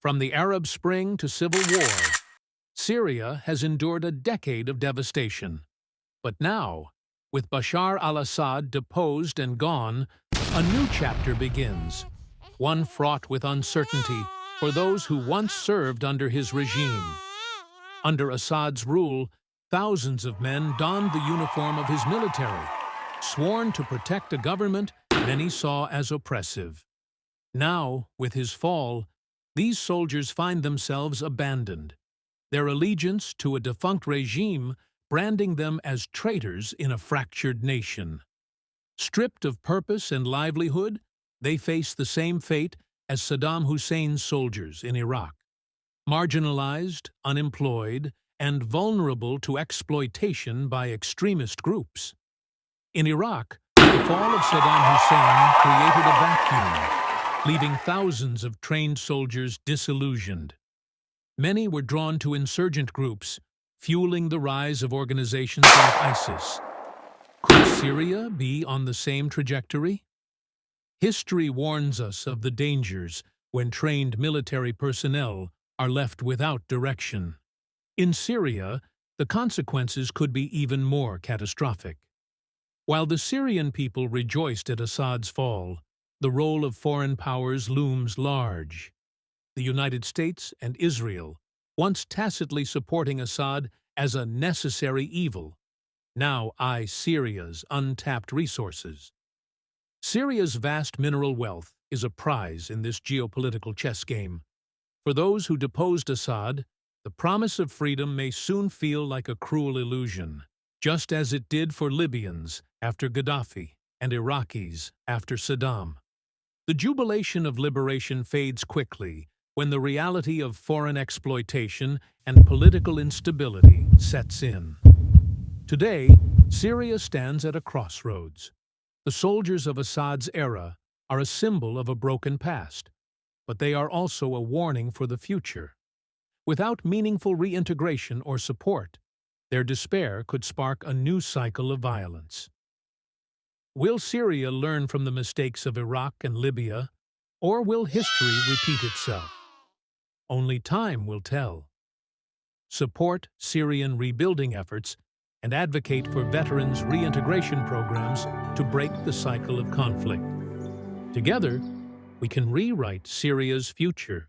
From the Arab Spring to civil war, Syria has endured a decade of devastation. But now, with Bashar al-Assad deposed and gone, a new chapter begins, one fraught with uncertainty for those who once served under his regime. Under Assad's rule, thousands of men donned the uniform of his military, sworn to protect a government many saw as oppressive. Now, with his fall, these soldiers find themselves abandoned, their allegiance to a defunct regime branding them as traitors in a fractured nation. Stripped of purpose and livelihood, they face the same fate as Saddam Hussein's soldiers in Iraq. Marginalized, unemployed, and vulnerable to exploitation by extremist groups. In Iraq, the fall of Saddam Hussein created a vacuum, leaving thousands of trained soldiers disillusioned. Many were drawn to insurgent groups, fueling the rise of organizations like ISIS. Could Syria be on the same trajectory? History warns us of the dangers when trained military personnel are left without direction. In Syria, the consequences could be even more catastrophic. While the Syrian people rejoiced at Assad's fall, the role of foreign powers looms large. The United States and Israel, once tacitly supporting Assad as a necessary evil, now eye Syria's untapped resources. Syria's vast mineral wealth is a prize in this geopolitical chess game. For those who deposed Assad, the promise of freedom may soon feel like a cruel illusion, just as it did for Libyans after Gaddafi and Iraqis after Saddam. The jubilation of liberation fades quickly when the reality of foreign exploitation and political instability sets in. Today, Syria stands at a crossroads. The soldiers of Assad's era are a symbol of a broken past, but they are also a warning for the future. Without meaningful reintegration or support, their despair could spark a new cycle of violence. Will Syria learn from the mistakes of Iraq and Libya, or will history repeat itself? Only time will tell. Support Syrian rebuilding efforts and advocate for veterans' reintegration programs to break the cycle of conflict. Together, we can rewrite Syria's future.